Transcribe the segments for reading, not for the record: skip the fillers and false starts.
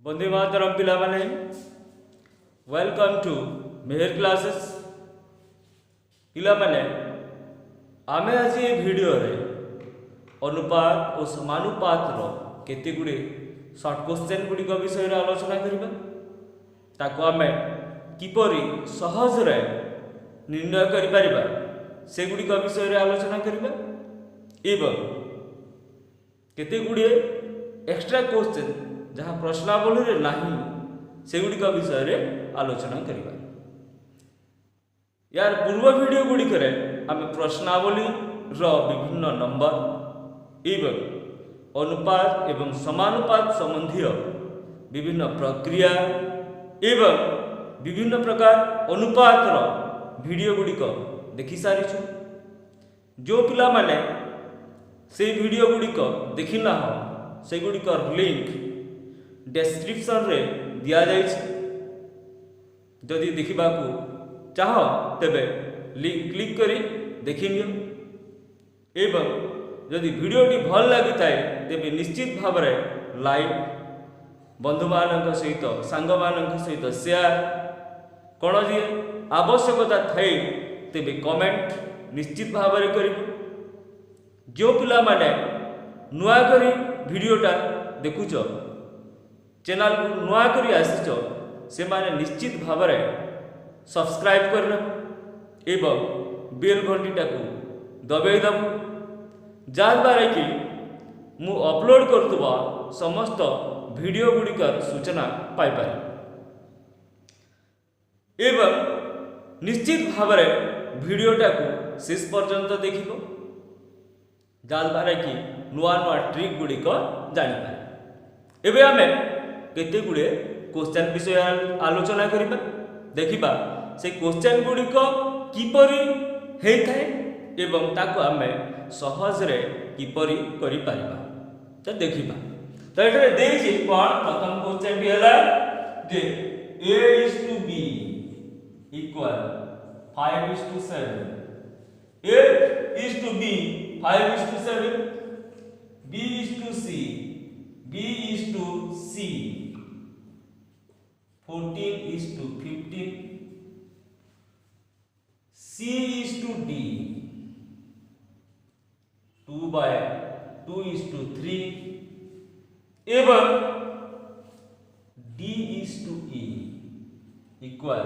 वंदे मातरम पिला माने welcome to Mehar classes पिला माने आमे आज ये वीडियो रे अनुपात और समानुपात रो केते गुडे शॉर्ट क्वेश्चन गुडी को विषय रे आलोचना करिबा ताको आमे किपरि सहज रे निर्णय करि परिबा से गुडी को विषय रे आलोचना करिबा एवं केते गुडे एक्स्ट्रा क्वेश्चन जहाँ प्रश्नावली रे नाही सेगुडी का विषय रे आलोचना करिबा। यार पूर्व वीडियो गुडी करे आमे प्रश्नावली रो विभिन्न नंबर एवं अनुपात एवं समानुपात संबंधी विभिन्न प्रक्रिया एवं विभिन्न प्रकार अनुपात रो वीडियो गुडी को देखि सारिछु। जो पिला माने से वीडियो गुडी को देखि ना हो से गुडी को लिंक डिस्क्रिप्शन रे दिया जाइछ। जदि देखिबा को चाह तेबे लिंक क्लिक करी देखि नियो एवं जदि वीडियोटी भल लागि थाए तेबे निश्चित भाव रे लाइक बंधु मानक सहित सांग मानक सहित शेयर कोन जे आवश्यकता थाए तेबे कमेंट निश्चित भाव रे करिबो। जो पिला माने नुआ करी वीडियोटा देखुचो चैनल को नुआ करी आसीचो से माने निश्चित भाव रे सब्सक्राइब करना एवं बेल घंटीटा को दबाई दब जहाँद्वारा कि मु अपलोड करथुबा समस्त वीडियो गुड़िकर सूचना पाई पारे एवं निश्चित भाव रे वीडियोटा को शेष पर्यंत देखिबो जहाँद्वारा कि नुआ नुआ ट्रिक गुड़िक जानी पारे। एबे आमे केते गुडे क्वेश्चन विषय आलोचना करिबा देखिबा से क्वेश्चन गुड़िक किपरि हेइ थाए एवं ताको आमे सहज रे किपरि करि पारिबा त देखिबा। तो एठरे देछि कोन प्रथम क्वेश्चन भी हला जे a/b equal 5:7 a/b 5:7 b/c b/c 14:15 c/d 2/2:3 एवं d/e इक्वल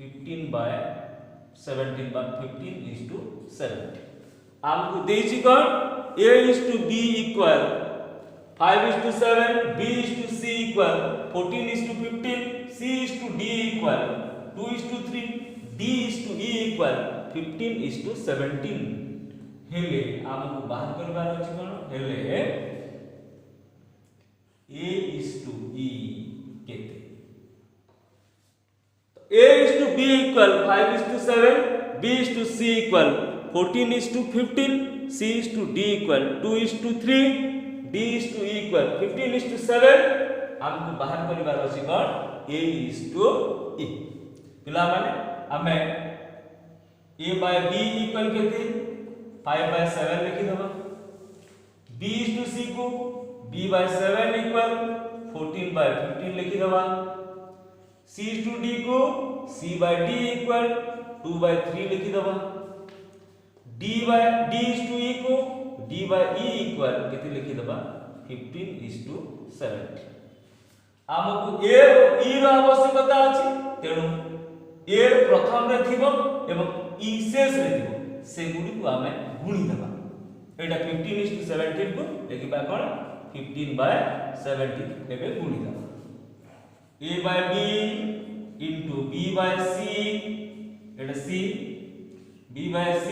15/17 बा 15:70 हमको देछि कोन a/b equal 5:7 b/c equal 14:15 c/d equal 2:3 d/e equal 15:17 हेले हमको बाहर करबार अछि कोन हेले a/e केते तो a/b equal 5:7 b/c equal 14:15 c/d equal 2:3 d/e equal 15:7 हमको बाहर करिवार अछि कोन a/e पिला माने हमें a/b इक्वल केते 5/7 लिखि दबा b/c को b/7 इक्वल 14/15 लिखि दबा c/d को c/d इक्वल 2/3 लिखि दबा d/e को d/e इक्वल केते लिखि दबा 15:70 हमको a e रो आवश्यकता अछि तेनु a प्रथम रे थिबो एवं e शेष रे थिबो से गुडी को हमें गुणी दबा एटा 15:17 को देखिबा कोन 15/17 एबे गुणी दबा a/b into b/c एटा c b/c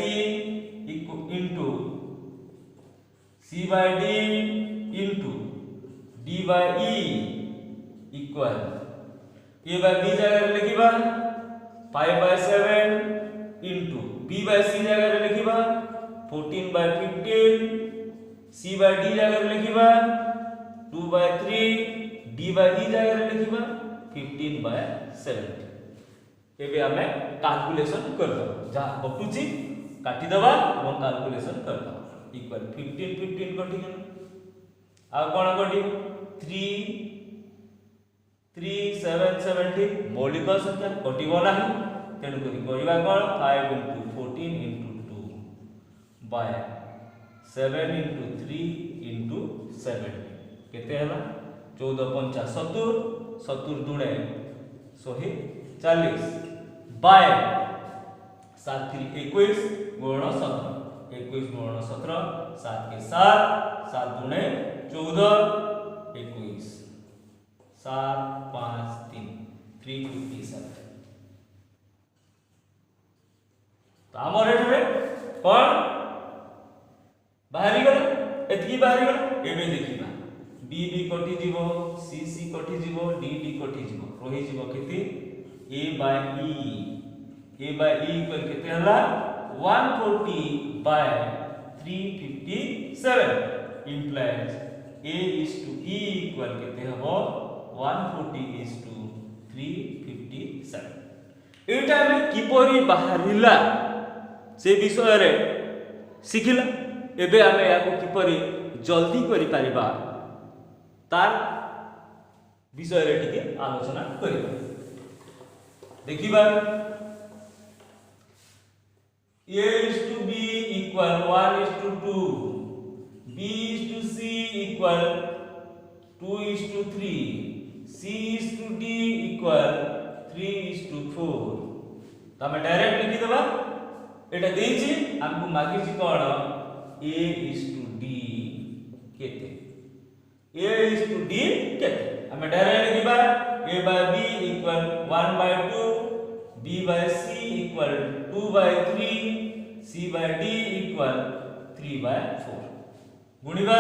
into c/d into d/e equal a/b जगह रे लिखिबा 5/7 into b/c जगह रे लिखिबा 14/15 c/d जगह रे लिखिबा 2/3 d/e जगह रे लिखिबा 15/70 एबे हमें कैलकुलेशन कर दो जहां बटुची काटी दबा और कैलकुलेशन कर दो इक्वल 15 15 कटि गेल आ कोन कोटी 3 3 7 17 मौलिक संख्या कटिबो नाही तेनु करी करिबा कोन 5 into 14 into 2 by 7 into 3 into 7 केते हला 14 पंचा 70 70 दुणे 140 बाय 7 3 21 गुण 17 21 गुण 17 7 के 7 7 दुणे 14 21 7 5 3 357 तो आमर एठरे कोन बाहरी गला एतकी बाहरी गला एबे देखिबा बी बी कटि जीवो सी सी कटि जीवो डी डी कटि जीवो रही जीवो केते a by e इक्वल केते हला 140 by 357 implies a is to e equal केते हबो 140 is to 357 एटा में किपरि बाहरिला से विषय रे सिखिला एबे आमे याको किपरि जल्दी करि परिबा तार विषय रे टिके आलोचना करिबा देखिबा a is to b equal 1 is to 2 b is to c equal 2 is to 3 c is to d equal 3 is to 4 तमे डायरेक्ट लिखि देबा एटा देछि हमकु मागी छि कोन a is to d केते a is to d केते हमें direct लिखिबा a by b equal 1 by 2 b by c equal 2 by 3 c by d equal 3 by 4 गुणिबा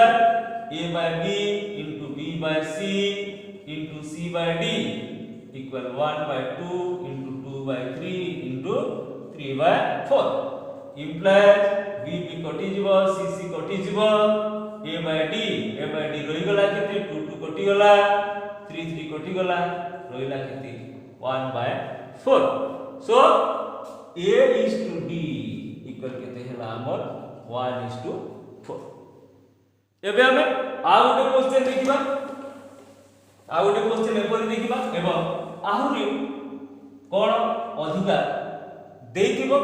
a by b into b by c into c by d equal 1 by 2 into 2 by 3 into 3 by 4 implies b b कटि जीवो c c कटि जीवो a by d रही गला केते 2 2 कटि गला 3 3 कटि गला रहिला केते 1 by 4 so a is to d equal केते हला हमर 1 is to 4 एबे हमें आ गोटे क्वेश्चन देखिबा एपर देखिबा एवं आहुरी कोन अधिका देथिबो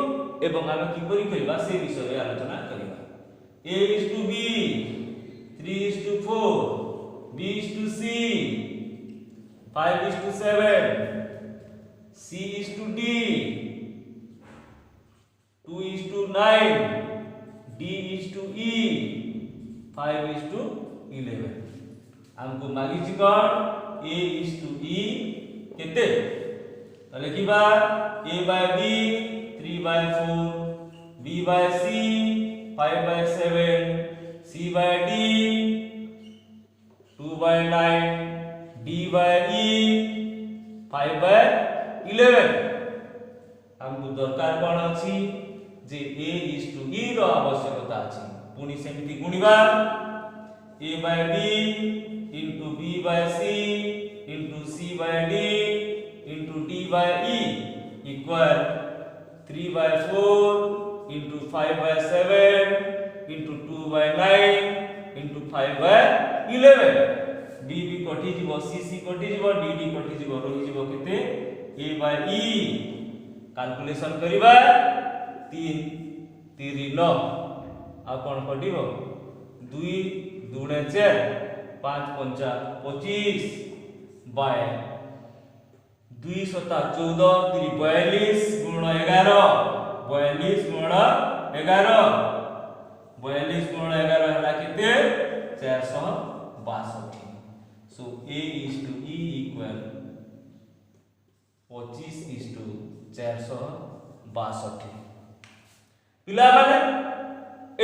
एवं आमे किपरि करिबा से विषय आलोचना करिबा a is to b 3 is to 4 b is to c 5 is to 7 c is to d 2 is to 9 d is to e 5 is to 11 हमको मागी छि कोन a is to e केते त लिखिबा a by b 3 by 4 b by c 5 by 7 c by d 2 by 9 d by e 5 by 11 हमको दरकार कोन अछि जे a is to e रो आवश्यकता अछि पुनी सेमिति गुणिबा a by b into b by c into c by d into d by e equal 3 by 4 into 5 by 7 into 2 by 9 into 5 by 11 b b कटि जीवो c c कटि जीवो d d कटि जीवो रहि जीवो केते a by e कैलकुलेशन करिबा 3 3 9 आ कोन कटिबो 2 2 4 5 पंचा 25 बाय 2 सता 14 3 42 गुण 11 42 गुण 11 42 गुण 11 हला केते 462 so a is to e equal 25 is to 462 पिला माने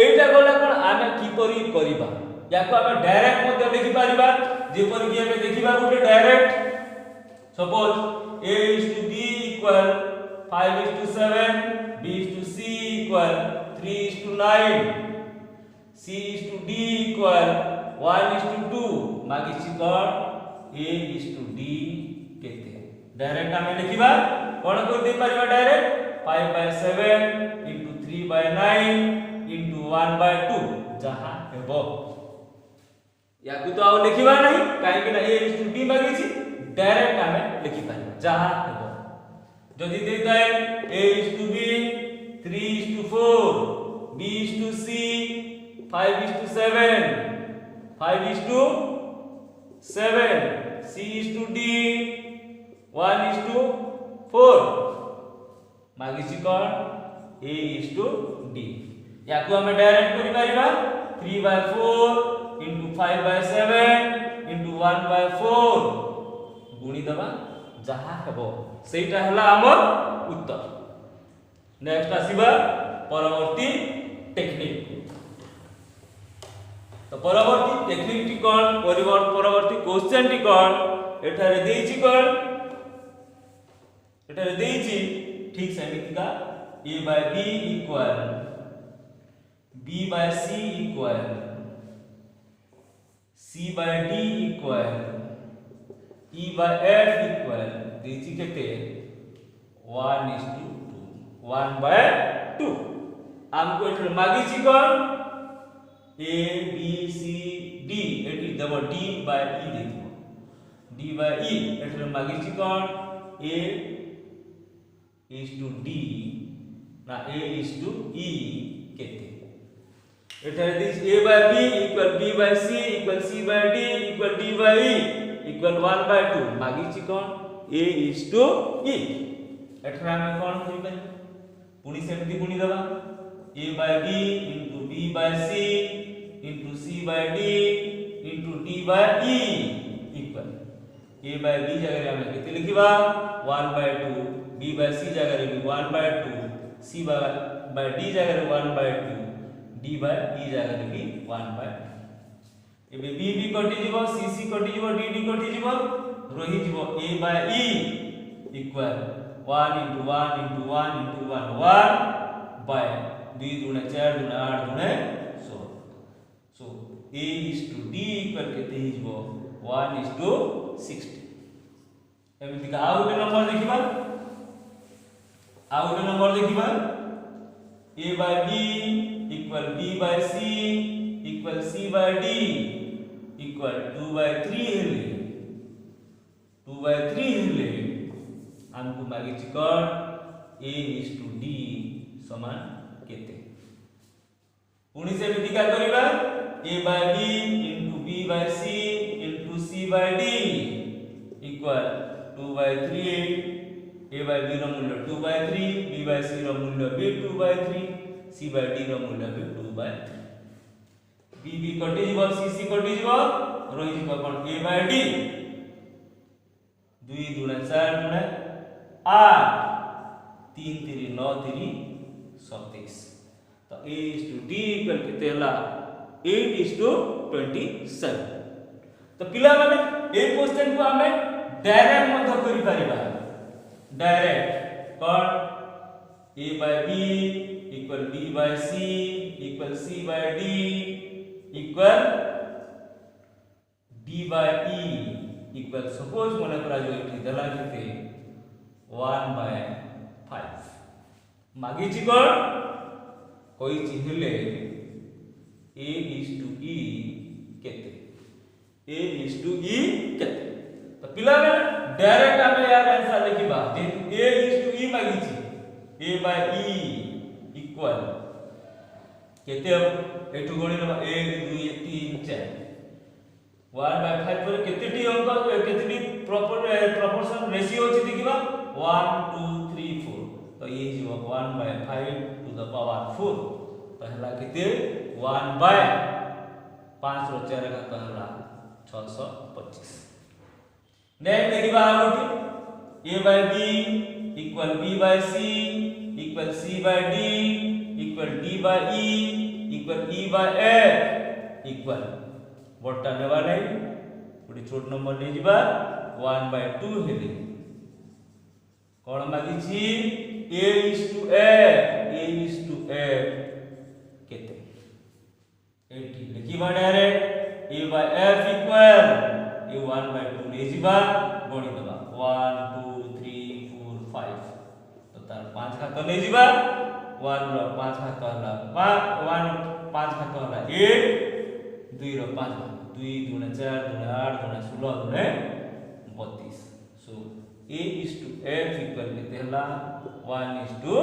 एटा गोला कोन आमे किपरि करिबा याको आमे डायरेक्ट मध्ये लिखि पारिबा जेपर कि आमे देखिबा गुटे direct suppose a is to b equal 5 is to 7 b is to c equal 3 is to 9 c is to d equal 1 is to 2 मागी छि कोन a is to d केते डायरेक्ट आमे लिखिबा कोन को दे Paribas direct 5 by 7 into 3 by 9 into 1 by 2 जहां हेबो या तो आउ लिखिबा नहीं काहे कि a is to b मागिछि डायरेक्ट आमे लिखि पारि जहा हेबो जदि देताय a is to b 3 is to 4 b is to c 5 is to 7 5 is to 7 c is to d 1 is to 4 मागिछि कोन a is to d या को हमें डायरेक्ट करि परिबा 3/4 into 5/7 into 1/4 गुणी दबा जहा हेबो सेटा हला हमर उत्तर। नेक्स्ट आसीबा परवर्ती टेक्निक। तो परवर्ती टेक्निक टी कोन परवर्ती क्वेश्चन टी कोन एठारे देइछि कोन एठारे देइछि ठीक सेमितिका a/b equal b/c equal c/d equal e/f equal देइछि केते 1:2 1/2 हमको एठर मागिछि कोन a b c d एठी देबो d/e देबो d/e एठर मागिछि कोन a is to d ना a is to e केते एठर this a/b equal b/c equal c/d equal d/e equal 1/2 मागिछि कोन a is to e एठर हम कोन होई पाइ पुनी सेमति गुणी दबा a/b into b/c into c/d into d/e equal a/b जगह हम केते लिखिबा 1/2 b/c जगह रे 1/2 c/d जगह रे 1/2 d/e जगह रे भी 1/2 एबे b कटि जीवो c कटि जीवो d कटि जीवो रहि जीवो a/e equal 1 into 1 into 1 into 1 1 by 2 गुणे 4 गुणे 8 गुणे 16 so a is to d equal केते हि जीवो 1 is to 60 एमिति का आउ के नंबर देखिबा a/b equal b/c equal c/d equal 2/3 हेले हमको मागिछि कोन a is to d समान केते पुनी से विधिका करिबा a/b into b/c into c/d equal 2/3 a/b रो मूल्य 2/3 b/c रो मूल्य भी 2/3 c/d रो मूल्य भी 2/3 b कटि जीवो c कटि जीवो रहि जीवो कोन a/d 2 गुणे 4 गुणे 8 3 3 9 3 27 तो a is to d equal केते हला 8 is to 27 तो पिला माने ए क्वेश्चन को हमें डायरेक्ट मध्य करि परिबा डायरेक्ट कोन a/b equal b/c equal c/d equal d/e equal suppose मन करा जो एठी दला केते 1/5 मागिछि कोन कोई चिन्हले a is to e केते a is to e केते तो पिला में डायरेक्ट हमें यार आंसर लिखिबा जे a is to e मागिछि a/e equal केते एठु गणी नबा 1 2 3 4 1/5 पर केतेटी अंक केतेटी प्रोपोर्शन रेशियो अछि देखिबा 1 2 3 4 तो ये जीव 1/5 टू द पावर 4 तो हला केते 1/5 रो 4 का कहला 625 नेक्स्ट देखिबा आगोटी a/b equal b/c equal c/d equal d/e equal e/f equal बड़टा नेबा नै पुडी छोट नंबर नै जिबा 1/2 हेले कोन मागी छी a is to f केते 80 लिखिबा डायरेक्ट a/f equal a 1/2 नै जिबा गणी दबा 1 2 3 4 5 तो तार 5 खातो नै जिबा 1 रो 5 खातो हला 1 5 खातो हला 8 2 रो 5 2 दूना 4 दूना 8 दूना 16 दूना 32। सो a is to f equal केते हला 1 is to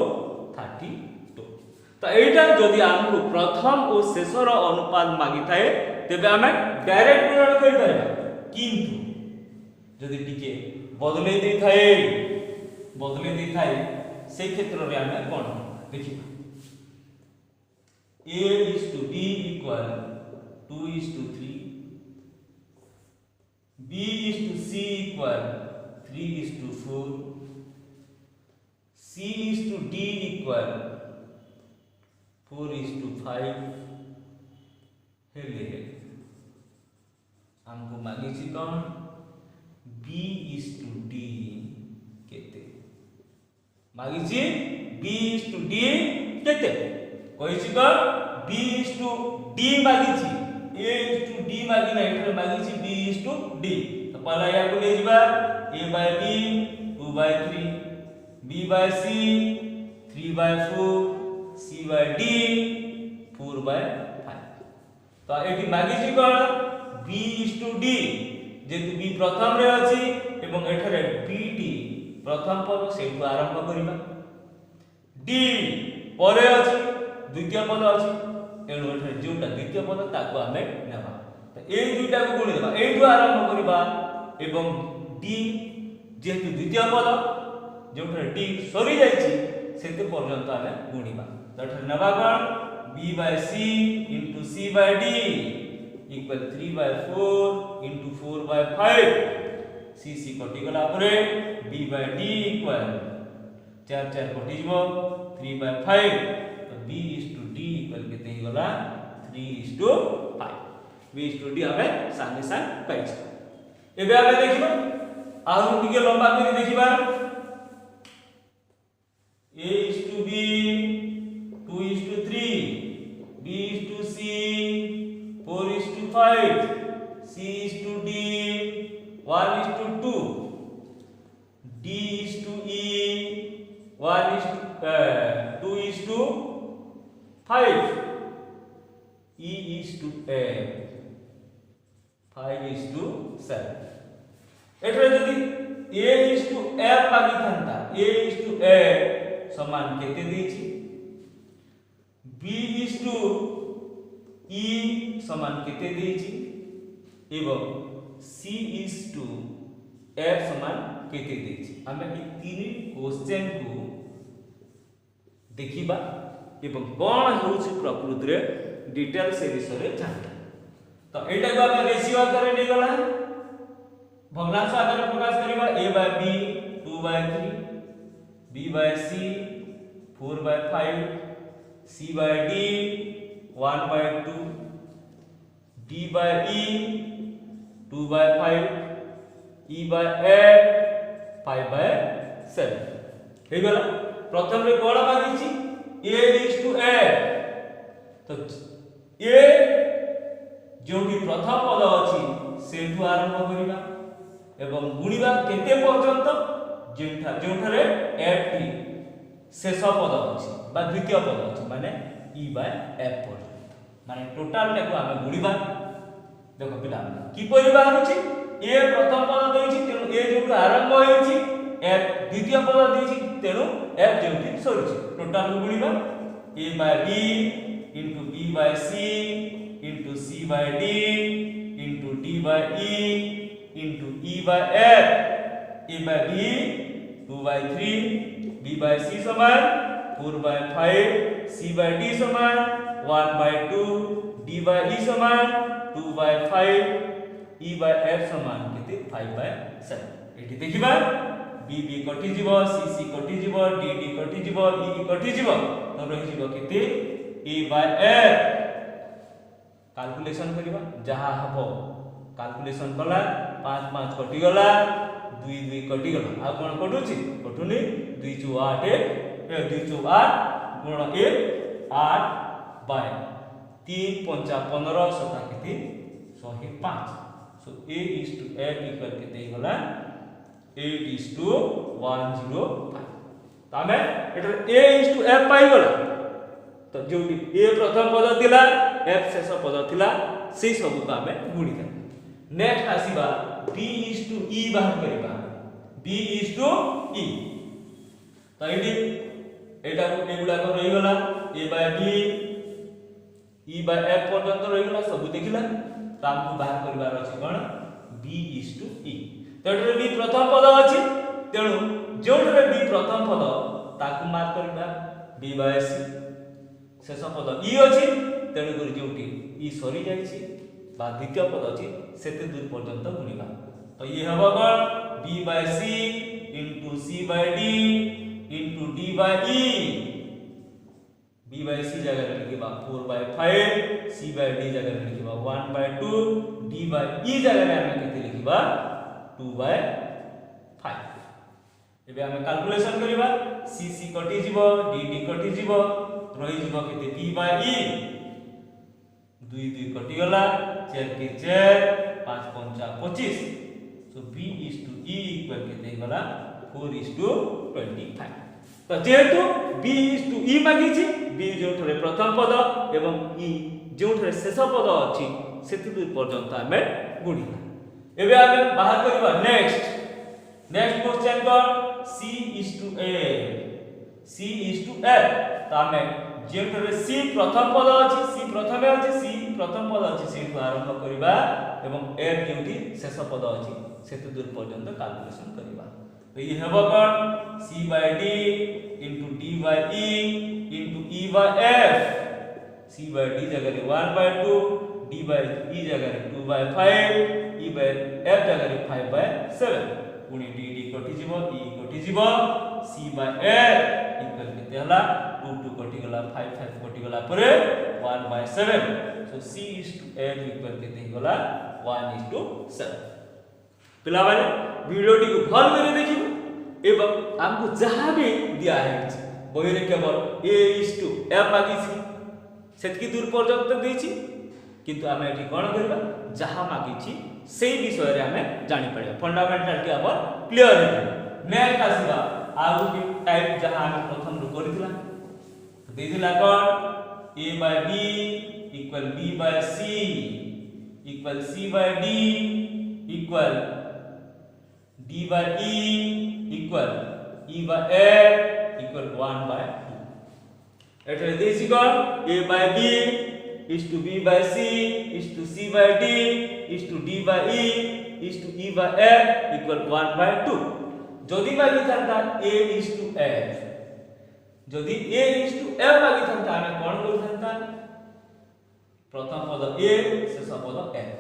32। तो एटा जदि हमको प्रथम और शेषर अनुपात मागी थाए तेबे आमे डायरेक्ट गुणन करि परबा, किंतु जदि टिके बदले दै थाए से क्षेत्र रे आमे कोन देखिबा a is to b equal 2 is to 3, b is to c equal 3 is to 4, c is to d equal 4 is to 5 हेले हमको मांगी छी कौन b is to d केते मांगी छी b is to d केते कोई छी कौन b is to d मांगी छी a is to d मांगी ना एठरे मांगी छी b is to d। तो पहला या को ले जिबा a by b 2 by 3, b by c 3 by 4, c by d 4 by 5। तो एठी मागी छी कोन b is to d जेतु b प्रथम रे अछि एवं एठरे bt प्रथम पद सेठु आरंभ करिबा, d परे अछि द्वितीय पद अछि एणु एठरे जोटा द्वितीय पद ताको आमे नेबा। तो ए दुइटा को गुणी देबा एठु आरंभ करिबा एवं d जेतु द्वितीय पद जोठरे d सरी जायछि सेते पर्यंत आमे गुणीबा। तो एठरे नेबा कोन b by c into c by d equal 3 by 4 into 4 by 5, c c कटि गला परे b by d equal 4 4 कटि जबो 3 by 5। तो b is to d equal केते ही गला 3 is to 5। b is to d हमें संगे संग पाइ छ। एबे आबे देखिबो आउ टिके लंबा करी देखिबा a is to b 2 is to 3, b is to c 4 is to 5, c is to d 1 is to 2, d is to e 1 is to 2 is to 5, e is to f 5 is to 7। एठरे जदि a is to f मागी थांता a is to f समान केते देछि b is to e समान केते देछि एवं c is to f समान केते देछि। हमें ई तीन क्वेश्चन को देखिबा एवं कोन होउछि प्रकृति रे डिटेल से विषय रे जानता। तो एटा को हम रेशियो आकार नै गला भग्नांश आकार प्रकाश करिबा a by b 2 by 3, b by c 4 by 5, c by d 1 by 2, d by e 2 by 5, e by f 5 by 7 हे गला। प्रथम रे कोन मागी छी a is to f। तो a जोटी प्रथम पद अछि सेठु आरंभ करिबा एवं गुणीबा केते पर्यंत जोठारे f टी शेष पद अछि बा द्वितीय पद अछि माने e by f पर्यंत माने टोटल टाको आमे गुणीबा। देखो पिला की परिबा अछि a प्रथम पद देछि तेनु a जोटु आरंभ होइछि f द्वितीय पद देछि तेनु f जोटि सरिछि टोटल गुणीबा a by b into b by c into c by d into d by e into e by f, a by b 2 by 3, b by c समान 4 by 5, c by d समान 1 by 2, d by e समान 2 by 5, e by f समान केते 5 by 7। एठी देखिबा b b कटि जीवो c c कटि जीवो d d कटि जीवो e कटि जीवो तो रहि जीवो केते a by f। कैलकुलेशन करिबा जहा हबो कैलकुलेशन कला 5 5 कटि गला 2 2 कटि गला आ कोन कटुची कटुनी 2 2 8 2 2 8 गुण 1 8 बाय 3 5 15 सता केते 105। सो a is to f equal केते गला 8 is to 105। Tame Etah a is to f पाई गला तो जोटी a प्रथम पद थिला f शेष पद थिला से सब को हमें गुणी next आसीबा b is to e बाहर करिबा b is to e तो एटी एटा एगुडा को रही गला a by b e by f पर्यंत रही गला सब देखिला तो हमको बाहर करिबार अछि कोन b is to e तो एटा b प्रथम पद अछि तेणु जोठरे b प्रथम पद ताकू मार्क करिबा b by c शेष पद e अछि तेणु करी जोटी e सरी जाइछि बा द्वितीय पद अछि सेते दूर पर्यंत गुणिबा तो ये हबो कोन b by c into c by d into d by e b by c जगह रे लिखिबा 4 by 5 c by d जगह रे लिखिबा 1 by 2 d by e जगह रे हम केते लिखिबा 2 by 5 एबे हम कैलकुलेशन करिबा c c कटि जिवो d d कटि जिवो रही जिवो केते b by e 2 2 कटि गला 4 के 4 5 5 25 सो b is to e equal केते गला 4 is to 25 तो जेहेतु b is to e मागिछि b जोठरे प्रथम पद एवं e जोठरे शेष पद अछि सेति दूर पर्यंत हमें गुणिला एबे हमें बाहर करबा next question cone c is to f तो हमें जेठरे c प्रथम पद अछि c प्रथमे अछि c प्रथम पद अछि सेठु आरंभ करबा एवं f जोटी शेष पद अछि सेति दूर पर्यंत कैलकुलेशन करबा तो ये हेबो कोन c by d into d by e by f c by d जगह रे 1 by 2 d by e जगह रे 2 by 5 e by f जगह रे 5 by 7 पुनी d d कटि जिवो e कटि जिवो c by f इक्वल केते हला 2 2 कटि गला 5 5 कटि गला परे 1 by 7 so c is to f equal केते गला 1 is to 7 पिला माने वीडियोटी को भल करे देखिबो एवं हमको जहां भी दिया है बही रे केवल a is to f मागिछि सेतकी दूर पर्यंत देछि किंतु हमें एठी कोन करबा जहां मागिछि सेही विषय रे हमें जानि पड़े फंडामेंटल के अब क्लियर है नेक्स्ट आसीबा आगु की टाइप जहां हमें प्रथम रो करितला देदिला कोन a by b equal b by c equal c by d equal d by e equal e by f equal 1 by 2 एठे देछि कोन a by b is to b by c is to c by d is to d by e is to e by f equal 1 by 2 जदि मागि थांता a is to f जदि a is to f मागि थांता हमें कोन करि थांता प्रथम पद a शेष पद f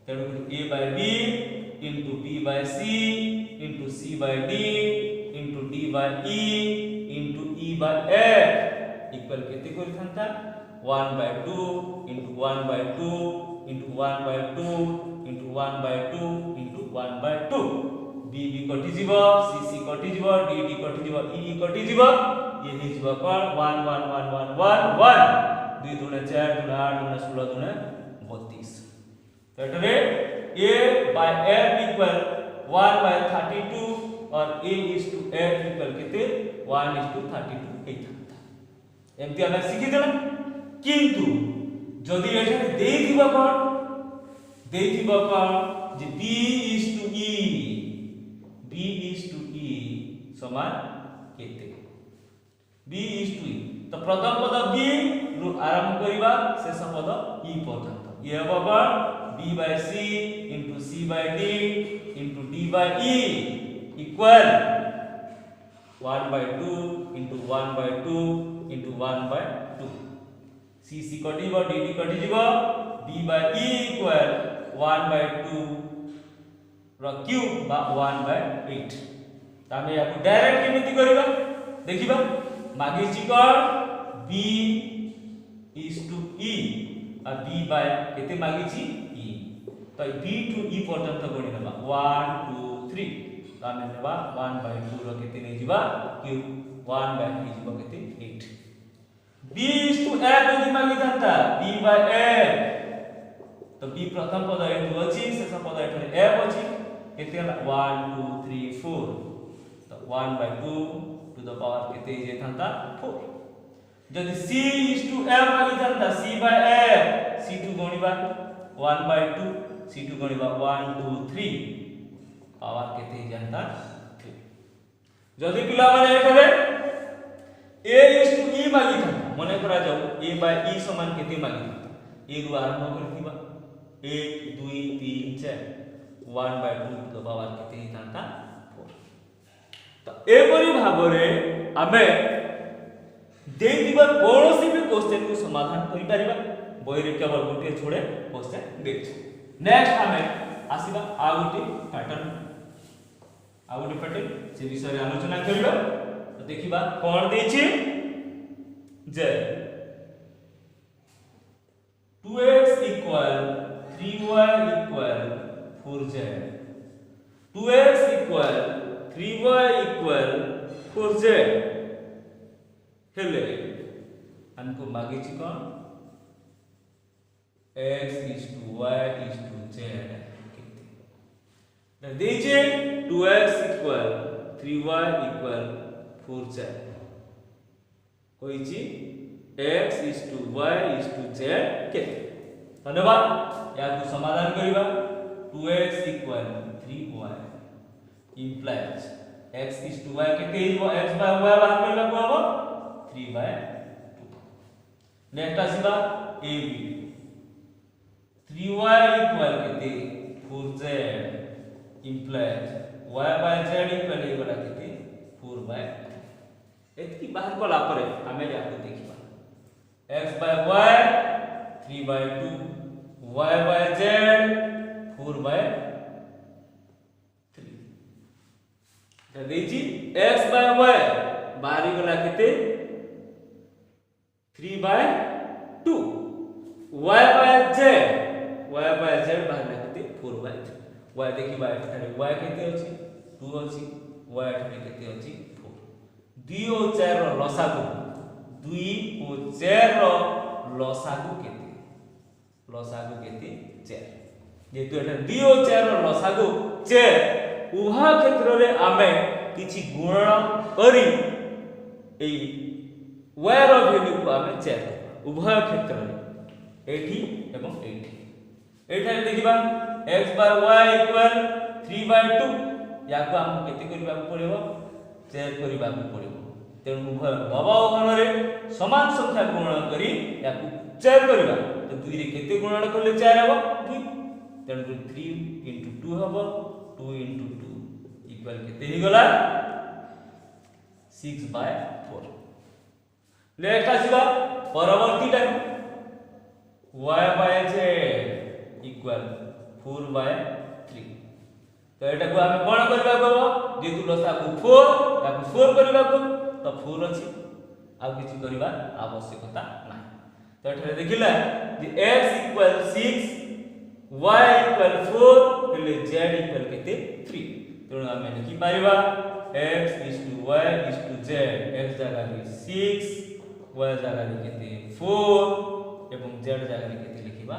तेणु a by b into b by c into c by d into d by e into e by f equal केते करि थांता 1 by 2 into 1 by 2 into 1 by 2 into 1 by 2 into 1 by 2 b b कटि जिवो c c कटि जिवो d d कटि जिवो e कटि जिवो ये हि जिवो कोन 1 1 1 1 1 1 2 दुने 4 दुने 8 दुने 16 दुने 32 तेटरे a by f equal 1 by 32 और a is to f equal केते 1 is to 32 एथा एमति हम सिखि देला किंतु जदि एठे देइथिबा कोन जे b is to e समान केते b is to e तो प्रथम पद b रु आरंभ करिबा शेष पद e पर्यंत ये हबो कोन b by c into c by d into d by e equal 1 by 2 into 1 by 2 into 1 by 2 c c कटिबो d d कटि जिवो b by e equal 1 by 2 raw cube बा 1 by 8 तामे याकु डायरेक्ट केमिति करिबा देखिबा मागिछि कोन b is to e और b by केते मागिछि e तो b to e पर्यंत गणिबा 1 2 3 तामे नेबा 1 by 2 र केते नै जिबा क्यूब 1 by 3 जिबा केते 8 b is to f यदि मागि थांता b by f तो b प्रथम पद एठु अछि शेष पद एठु f अछि केते 1 2 3 4 तो 1 by 2 टू द पावर केते जे थांता 4 जदि c is to f मागि थांता c by f c2 गणिबा 1 by 2 C2 गणिबा 1 2 3 power केते ही जानता 3 जदि पिला माने एठारे a is to e मागी था मने करा जाऊ a by e समान केते मागी था a रु आरंभ करथिबा 1 2 3 4 1 by 2 तो पावर केते ही जानता 4 तो एपरि भाबरे आमे देइबा कोनोसी भी क्वेश्चन को समाधान करि परिबा बहिरे केवल गोटे छोड़े क्वेश्चन देछ नेक्स्ट हमें आसीबा आ गोटे पैटर्न से विषय आलोचना करिबा तो देखिबा कोन देछि जे 2x equal 3y equal 4z 2x equal 3y equal 4z हेले हमको मागे छी कोन x is to y is to z केते दीजिए 2x equal 3y equal 4z कोई ची x is to y is to z केते धन्यवाद या को समाधान करिबा 2x equal 3y implies x is to y केते हिबो x by y बाहर करला को हबो 3 by 2 नेक्स्ट आसीबा a b 3y equal केते 4z implies y by z equal एगोला केते 4 by 3 एतकी बाहर कला परे हमें याको देखिबा x by y 3 by 2 y by z 4 by 3 त देछि x by y बाहर गला केते 3 by 2 y by z बाहर केते 4 by 3 y देखिबा एठारे y केते अछि 2 अछि y एठारे केते अछि 4 2 और 4 रो लसागु 2 और 4 रो लसागु केते 4 जेतु एठा 2 और 4 रो लसागु 4 उभय क्षेत्र रे आमे किछि गुणन करी एई y रो वैल्यू को आमे 4 उभय क्षेत्र रे एठी एवं एठी एठारे देखिबा x by y equal 3 by 2 याको हम केते करिबा पड़िबो 4 करिबा पड़िबो तेनु उभय भवाओहन रे समान संख्या गुणन करी याको 4 करिबा तो 2 रे केते गुणन करले 4 हबो 2 तेनु 3 2 हबो 2 2 इक्वल केते ही गला 6 by 4 नेक्स्ट आसीबा परवर्ती time y by z equal 4 by 3 तो एटा को हमें कोन करबा को जेतु लसा को 4 याको 4 करबा को तो 4 अछि आ किछि करबा आवश्यकता नै तो एठारे देखिला जे x equal 6 y equal 4 हेले z equal केते 3 तो हमें लिखि Paribas x is to y is to z x जगह रे 6 y जगह रे केते 4 एवं z जगह रे केते लिखिबा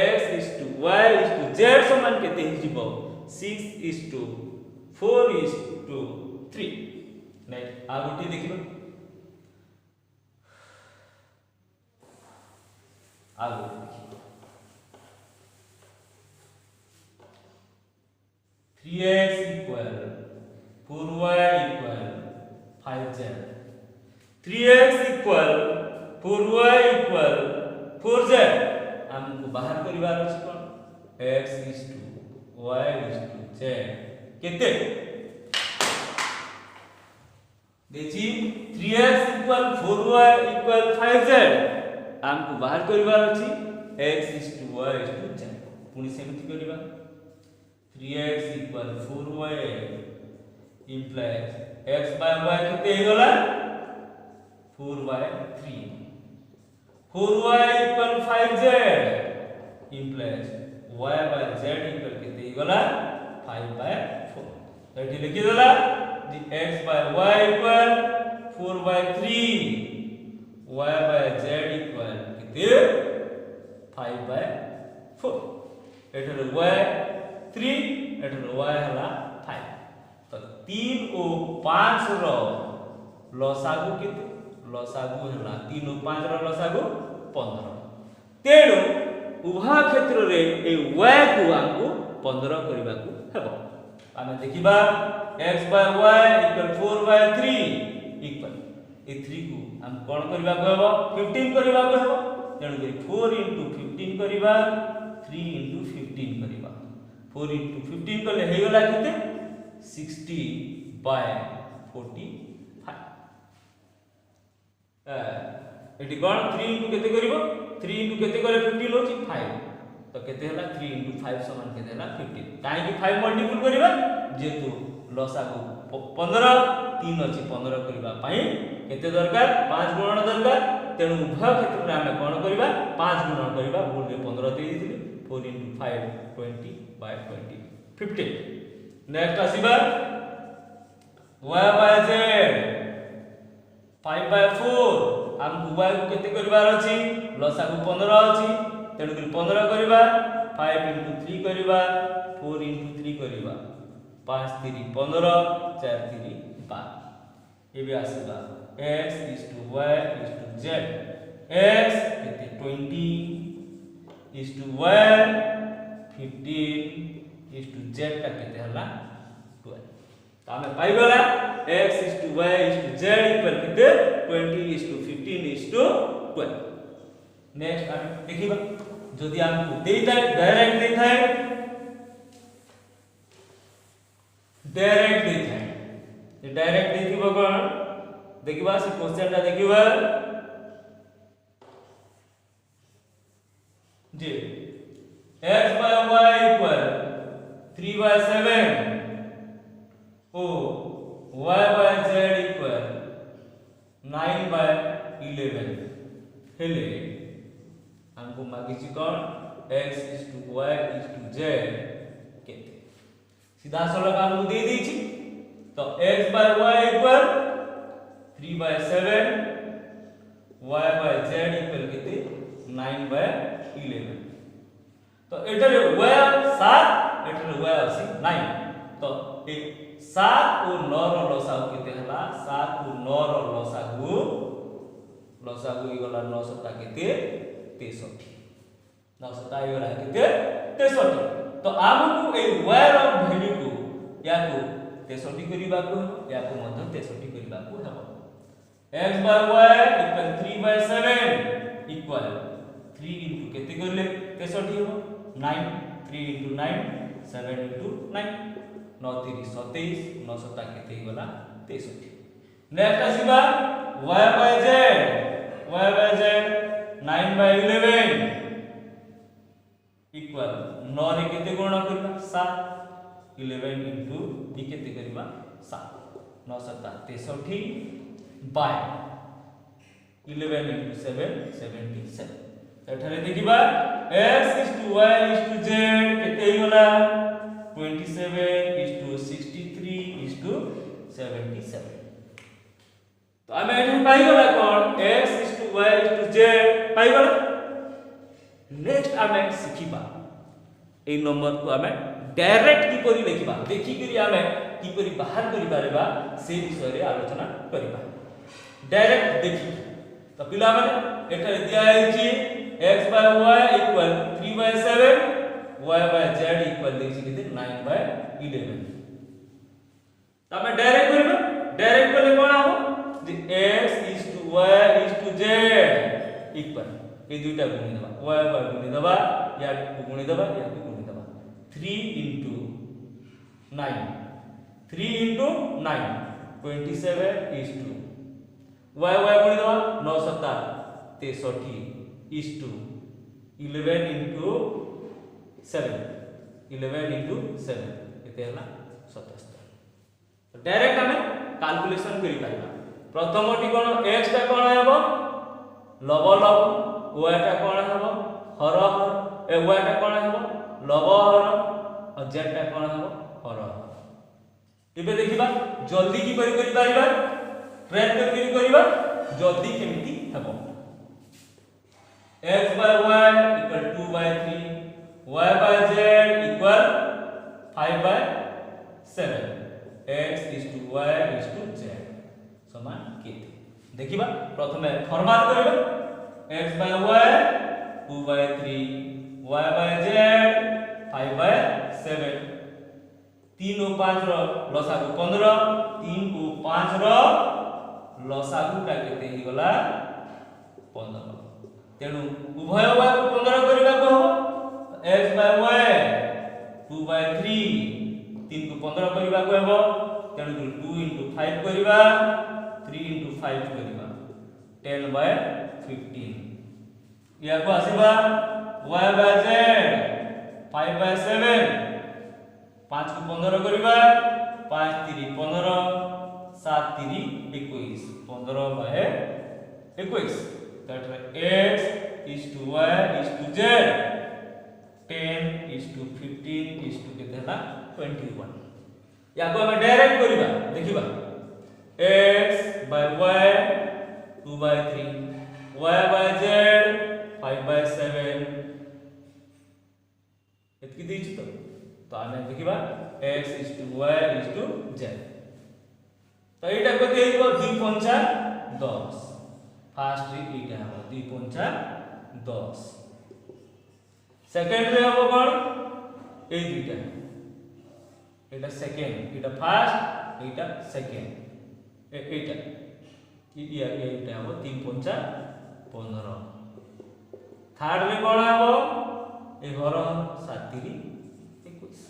x is to y is to z समान केते हिजिबो 6 is to 4 is to 3 नै आगोटी देखिबो आगो देखिबो 3x equal 4y equal 5z 3x equal 4y equal 4z हमको बाहर करिवार अछि कोन x is to y is to z केते देखि 3x equal 4y equal 5z हमको बाहर करिवार अछि x is to y is to z पुनी सेमति करिबा 3x equal 4y implies x by y केते हे गला 4 by 3 4y equal 5z implies y by z equal केते ही गला 5 by 4 एठी लिखि देला the x by y equal 4 by 3 y by z equal केते 5 by 4 एठरे y 3 एठरे y हला 5 तो 3 और 5 रो लसागु केते लसागु हला 3 और 5 रो लसागु 15 तेणु उभय क्षेत्र रे ए y को हमको 15 करबा को हेबो आमे देखिबा x by y equal 4 by 3 equal ए 3 को हम कोन करबा को हेबो 15 करबा को हेबो तेनु करी 4 into 15 करबा 3 into 15 करबा 4 into 15 करले हे गला केते 60 by 45 एटी कोन 3 into केते करबो 3 into केते करे 15 होची 5 तो केते हला 3 into 5 समान केते हला 15 काहे कि 5 मल्टीपल करबा जेतु लसा को 15 3 अछि 15 करबा पई केते दरकार 5 गुणन दरकार तेनु उभय क्षेत्र रे हमें कोन करबा 5 गुणन करबा बोल रे 15 दे दिथिले 4 into 5 20 by 20 15 नेक्स्ट आसीबा y by z 5 by 4 हम y को केते करबार अछि लसा को 15 अछि तेनु कि 15 करबा 5 into 3 करबा 4 into 3 करबा 5 3 15 4 3 12 ये भी आसीबा x is to y is to z x केते 20 is to y 15 is to z का केते हला 12 तो हमें पाई गला x is to y is to z equal केते 20 is to 15 is to 12 next हम देखिबा जदि हमको देइता डायरेक्ट देइता ये डायरेक्ट देखिबा कोन देखिबा से क्वेश्चन ता देखिबा जी x by y equal 3 by 7 o y by z equal 9 by 11 हेले हमको मागिछि कोन x is to y is to z केते सीधा सरल हमको दे दैछि तो x by y equal 3 by 7 y by z equal केते 9 by 11 तो एटरे y 7 एटरे y अछि 9 तो ए 7 और 9 रो लसागु केते हला 7 और 9 रो लसागु इगला 9 सप्ताह केते 63 9 सप्ताह इगला केते 63 तो हमकु ए y रो वैल्यू को या को 63 करिबा को या को मध्य 63 करिबा को हबो x by y equal 3 by 7 equal 3 into केते करले 63 हबो 9 3 into 9 7 into 9 9 3 27 9 सप्ताह केते गला 63 नेक्स्ट आसीबा y by z 9 by 11 equal 9 रे केते गुणन करबा 7 11 into ई केते करबा 7 9 7 63 by 11 into 7 77 एठारे देखिबा x is to y is to z केते होला 27 is to 63 is to 77 तो हमें एठन पाई गला कोन x is to y is to z पाई गला नेक्स्ट हमें सिखिबा ए नंबर को हमें डायरेक्ट की करी लिखिबा देखि करी हमें की करी बाहर करि पारेबा से विषय रे आलोचना करिबा डायरेक्ट देखि तो पिला माने एठा दिया है जी x by y equal 3 by 7 y by z equal देखि केते 9 by 11 तो हमें डायरेक्ट करिबा डायरेक्ट करले कोन हो जे x is to y is to z equal ए दुईटा गुणी देबा y by गुणी देबा या को गुणी देबा या को गुणी देबा 3 into 9 3 into 9 27 is to y गुणी देबा 9 7 63 is to 11 into 7 11 into 7 एते हला 77 तो डायरेक्ट हमें कैलकुलेशन करि पाइबा प्रथमटी कोन x टा कोन हेबो लव y टा कोन हेबो हर हर y टा कोन हेबो लव हर और z टा कोन हेबो हर इबे देखिबा जल्दी की करि पारिबा ट्रेन करिबा जल्दी केमिति हेबो x by y equal 2 by 3 y by z equal 5 by 7 x is to y is to z समान केते देखिबा प्रथमे फॉर्मूला करबा x by y 2 by 3 y by z 5 by 7 3 और 5 रो लसागु 15 3 को 5 रो लसागु टा केते ही गला 15 तेणु उभय y को 15 करबा को हो x by y 2 by 3 3 को 15 करबा को हो तेणु 2 into 5 करबा 3 into 5 करबा 10 by 15 या को आसीबा y by z 5 by 7 5 को 15 करबा 5 3 15 7 3 21 15 by 21 that x is to y is to z 10 is to 15 is to केतेला 21 या को हम डायरेक्ट करबा देखिबा x by y 2 by 3 y by z 5 by 7 एतकी देछि तो आमे देखिबा x is to y is to z तो एटा कते हेबो 2 पंचा 10 फास्ट रे एटा हो 2 पंचा 10 सेकंड रे हो कोन ए दुटा एटा सेकंड एटा फास्ट एटा सेकंड एटा एटा हो 3 पंचा 15 थर्ड रे कोन हो ए घर 7 3 21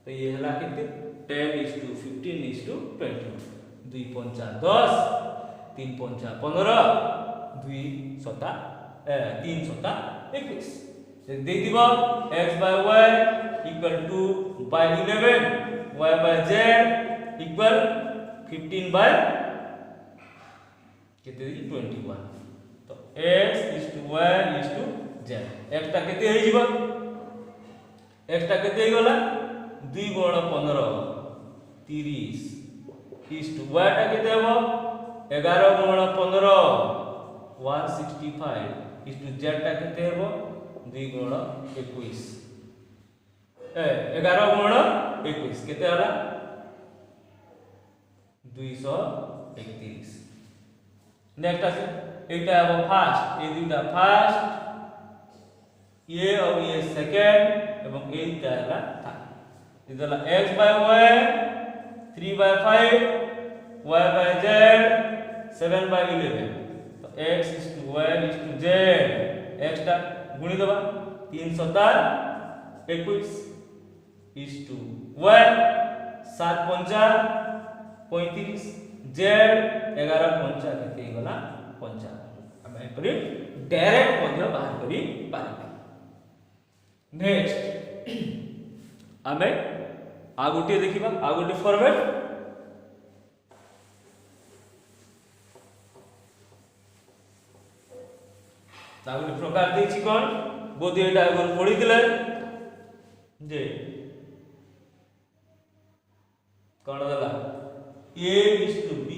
तो ये हला केते 10 is to 15 is to 20 2 पंचा 10 3 पंचा 15 2 सता 3 सता 21 से दे दिबो x by y equal to by 11 y by z equal 15 by केते 21 तो x is to y is to z x ता केते हे जिवो x ता केते हे गला 2 गुण 15 30 is to y टा केते हो 11 गुण 15 165 is to z टा केते हो 2 गुण 21 11 गुण 21 केते होला 231 नेक्स्ट आसे एटा हो फास्ट ए दुटा फास्ट ये और ये सेकंड एवं एटा होला third इदला x by y 3 by 5 y by z 7 by 11 तो x is to y is to z x टा गुणी दबा 3 7 21 is to y 7 पंचा 35 z 11 पंचा केते गला 55 हम एपरी डायरेक्ट मध्य बाहर करी पारिबा नेक्स्ट हमें आगोटे देखिबा आगोटे फॉर्मेट तागोटे प्रकार देछि कोन बोधि एटा अगर पढि दिले जे कोन दला a is to b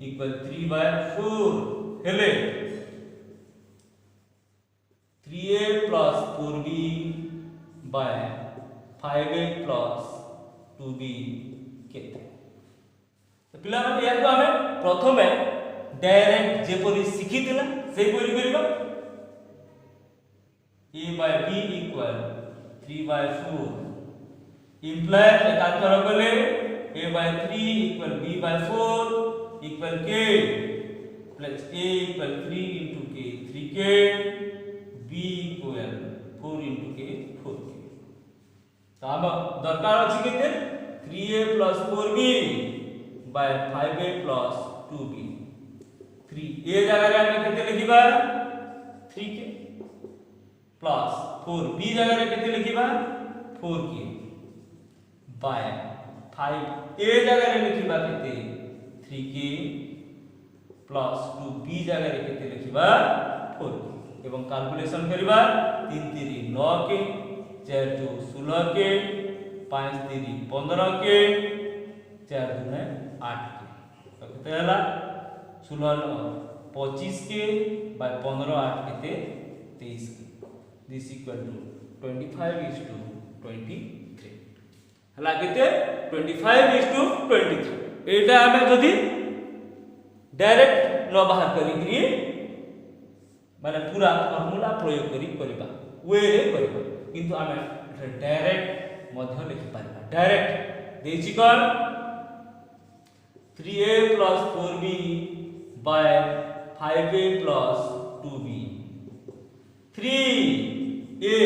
equal 3 by 4 हेले 3a plus 4b by 5a plus 2b केते तो पिला माने याको हमें प्रथमे डायरेक्ट जेपरि सिखितिला सेही परि करबा a by b equal 3 by 4 implies एकांतर कले a by 3 equal b by 4 equal k plus a equal 3 into k 3k b equal 4 into k 4k तो अब दरकार अछि केते 3a plus 4b by 5a plus 2b 3a जगह रे हम केते लिखिबा 3k plus 4b जगह रे केते लिखिबा 4k by 5a जगह रे लिखिबा केते 3k plus 2b जगह रे केते लिखिबा 4k एवं कैलकुलेशन करिबा 3 3 9 के 4 2 16 के 5 3 15 के 4 2 8 के तो केते हला 16 25 के by 15 8 केते 23 के this equal to 25 is to 23 हला केते 25 is to 23 एटा हमें जदी डायरेक्ट न बाहर करी माने पूरा फार्मूला प्रयोग करी करबा वे रे करबा किंतु आमे डायरेक्ट मध्य लिखि पारिबा। डायरेक्ट देछि कोन 3a plus 4b by 5a plus 2b। 3a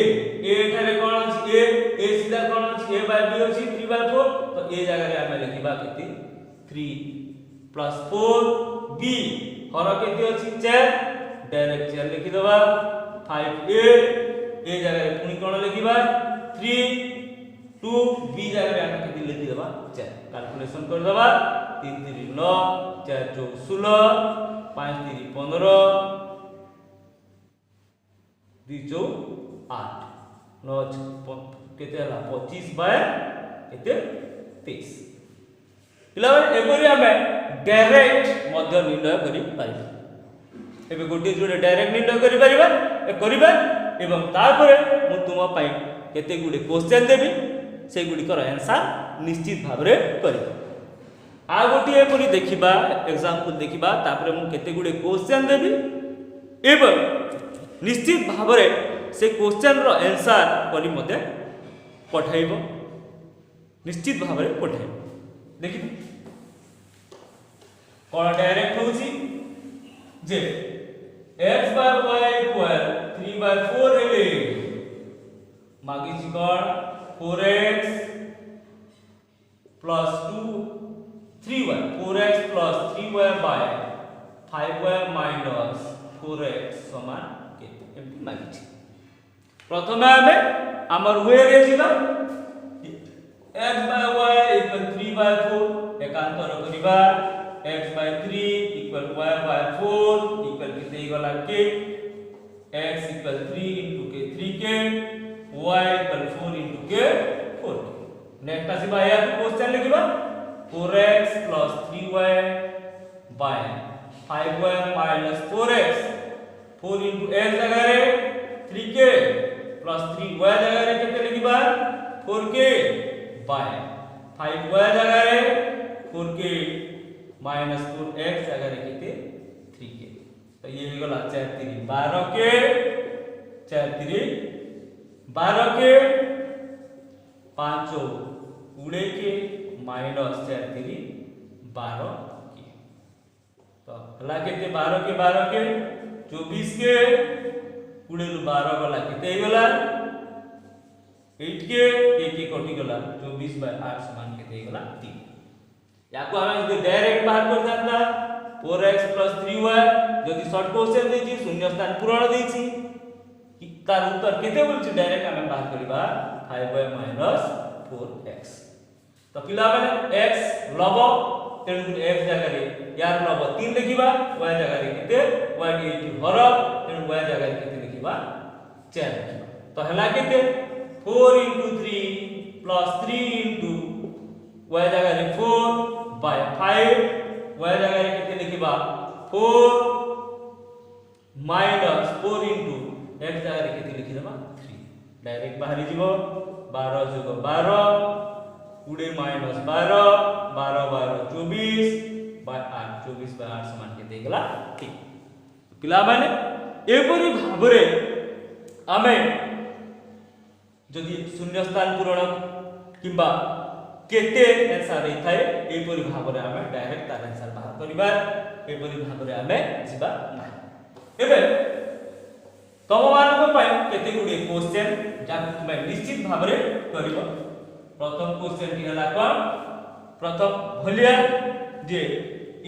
ठारे कोन अछि a सीधा कोन अछि a by b अछि 3 by 4 तो a जगह रे आमे लिखिबा केते 3 plus 4b हर केते अछि 4 डायरेक्ट 4 लिखि दबा। 5a a जगह रे पुनी कोन लिखिबा 3 2 b जगह रे आमे केते लिखि दबा 4 कैलकुलेशन कर दबा 3 3 9 4 4 16 5 3 15 2 4 8 9 केते हला 25 बाय केते 23। पिलावन एपरि हमें डायरेक्ट मध्य निर्णय करि पारिबा। एबे गोटे जोडे डायरेक्ट निर्णय करि पारिबा करिबा एवं तारपरे मु तुम पई केते गुडे क्वेश्चन देबी से गुडी कर आंसर निश्चित भाबरे करिबा। आ गोटे एपरि देखिबा एग्जांपल देखिबा तापरे मु केते गुडे क्वेश्चन देबी एवं निश्चित भाबरे से क्वेश्चन रो आंसर करि मते पठाइबो निश्चित भाबरे पठाइबो। देखि कोन डायरेक्ट होउची जे x by y equal 3 by 4 हेले मागी छी कोन 4x plus 2 3y 4x plus 3y by 5y minus 4x समान केते एमती मागी छी। प्रथमे हमें हमर वे रे जिबा x by y equal 3 by 4 एकांतर करिबा x by 3 equal y by 4 equal केते गला के x equal 3 into k 3k y equal 4 into k 4। Next आसीबा या question लिखिबा 4x plus 3y by 5y minus 4x 4 into x जगह रे 3k plus 3y जगह रे केते लिखिबा 4k by 5y जगह रे 4k minus 4x जगह रे केते 3k। तो ये गला 4 3 12 के 4 3 12 के 5 उड़े के माइनस 4 3 12 के तो हला केते 12 के 24 के उड़े 12 गला केते गला 8 के कटि गला 24 by 8 समान केते गला 3। याको हम जो डायरेक्ट बाहर कर जानता 4x plus 3y जदि शॉर्ट क्वेश्चन देछि शून्य स्थान पूरण देछि कि तार उत्तर केते बोलछि डायरेक्ट हम बाहर करिबा 5y minus 4x। तो पिला माने x लब तेनु x जगह रे यार लब 3 लिखिबा y जगह रे केते y के हर तेनु y जगह रे केते लिखिबा 4 लिखिबा। तो हला केते 4 into 3 plus 3 into y जगह रे 4 by 5 y जगह रे केते लिखिबा 4 minus 4 into x जगह रे केते लिखि देबा 3 डायरेक्ट बाहरी जीवो 12 + 12 उडे minus 12 12 12 24 by 8 24 by 8 समान केते गेला 3। पिला माने एपरि भाबरे आमे जदि शून्य स्थान पूरण किबा केते आंसर रे थाए एपरि भाबरे आमे डायरेक्ट तार आंसर बाहर करिबा एपरि भाबरे आमे जिबा ना। एबे तम मानको पय केते गुडी क्वेश्चन जा तुमे निश्चित भाबरे करिबो। प्रथम क्वेश्चन टी हला कोन प्रथम भलिया जे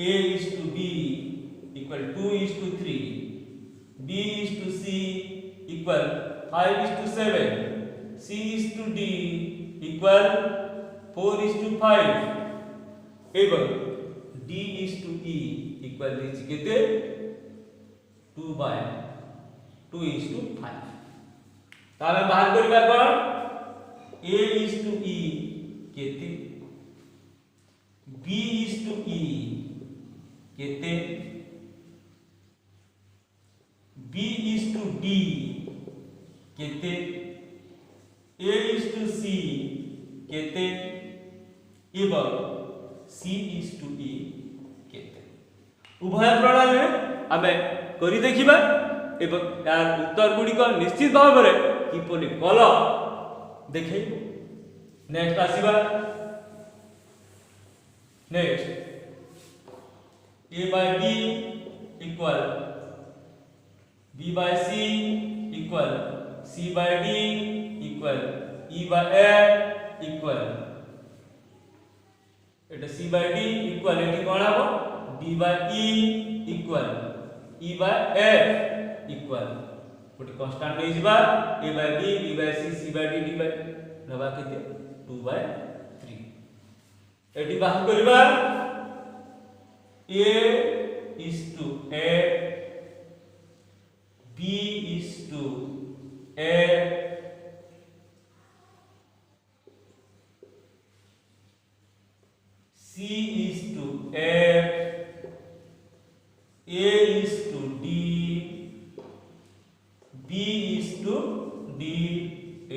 a is to b equal 2 is to 3 b is to c equal 5 is to 7 c is to d equal 4 is to 5 एवं d is to e equal दिछि केते 2 by 2 is to 5। तामे बाहर करिबा कोन a is to e केते b is to e केते b is to d केते a is to c केते एवं c is to e केते। उभय प्रणाली आमे करि देखिबा एवं यार उत्तर गुडी को निश्चित भाव रे किपरि कल देखैबो। नेक्स्ट आसीबा next a by b equal b by c equal c by d equal e by f equal Etah c by d equal एटी कोन हबो d by e equal e by f equal गोटे constant नै जिबा a by b b by c c by d d by नबा केते 2 by 3 eighty बाहर करबा a is to f b is to f c is to f a is to d b is to d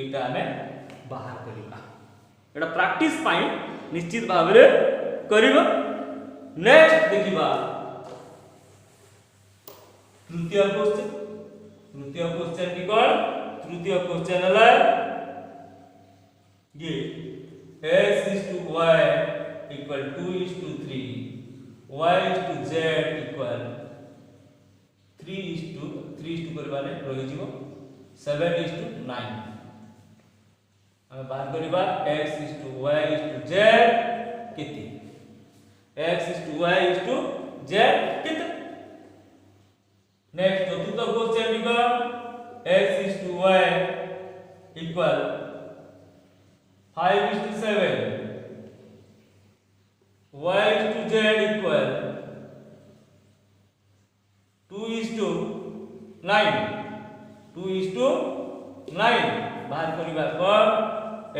एटा हमें बाहर करिबा। एटा practice पाई निश्चित भाव रे करिबा। नेक्स्ट देखिबा तृतीय क्वेश्चन की कोन तृतीय क्वेश्चन हला ये x is to y equal 2 is to 3 y is to z equal 3 is to करबा ने रहि जीवो 7 is to 9 हम बाहर करबा x is to y is to z केते x is to y is to z केते। नेक्स्ट चतुर्थ क्वेश्चन लिखा x is to y equal 5 is to 7 y is to z equal 2 is to 9 2 is to 9 बाहर करिबा कोन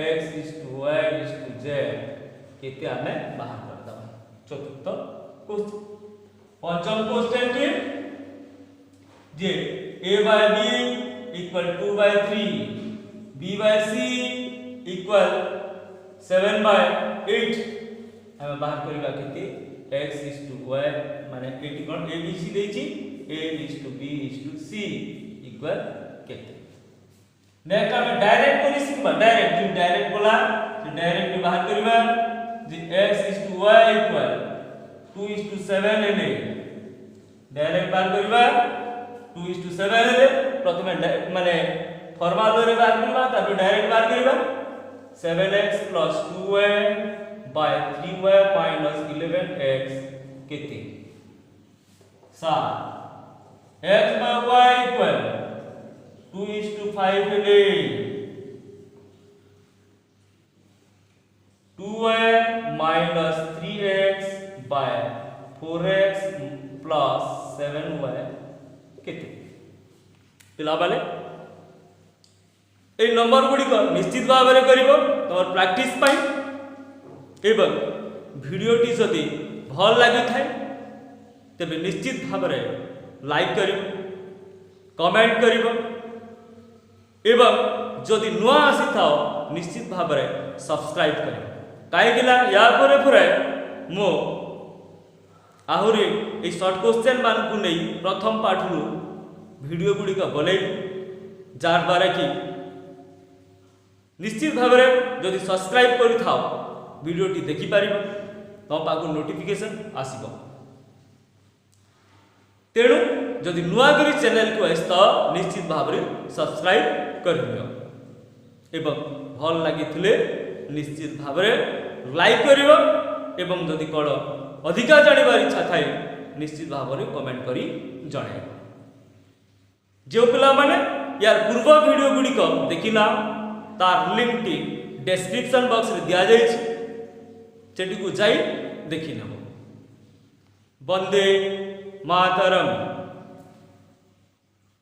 x is to y is to z केते हमें बाहर कर दबा। चतुर्थ क्वेश्चन पंचम क्वेश्चन के जे a by b equal 2 by 3 b by c equal 7 by 8 हम बाहर करिबा केते x is to y माने eighty cone a b c देछि a is to b is to c equal केते। नेक्स्ट हम डायरेक्ट करि सिखबा डायरेक्ट बोला से डायरेक्ट बाहर करिबा जे x is to y equal 2 is to 7 हेले डायरेक्ट बाहर करिबा 2 is to 7 हेले प्रथमे माने फॉर्मल रे बाहर करिबा तापर डायरेक्ट बाहर करिबा 7x plus 2y by 3y minus 11x केते 7 x by y equal 2 is to 5 हेले 2y minus 3x by 4x plus 7y केते पिला बाले ए नंबर गुडी को निश्चित भाव रे करिवो तोर प्रैक्टिस पाई एवं वीडियोटी जदि भल लागि थाए तबे निश्चित भाव रे लाइक करिवो कमेंट करिवो एवं जदि नुआ आसी थाओ निश्चित भाव रे सब्सक्राइब करिवो काहेकिला या परे मो आहुरी ए शॉर्ट क्वेश्चन मान को नै प्रथम पाठ रु वीडियो गुडी का बनै जार बारे की निश्चित भाव रे जदि सब्सक्राइब करि थाओ वीडियोटी देखि पारिबो तो पाको नोटिफिकेशन आसीबो। तेणु जदि नुआ करी चैनल को आइस तो निश्चित भाव रे सब्सक्राइब करियो एवं भल लागि थिले निश्चित भाव रे लाइक करियो एवं जदि कोन अधिका जानिबार इच्छा थाए निश्चित भाव रे कमेंट करी जणाइबो। जो पिला माने यार पूर्व वीडियो गुडी को देखिला तार लिंक टी डिस्क्रिप्शन बॉक्स रे दिया जाय छी सेठी को जाई देखि नबो। वंदे मातरम।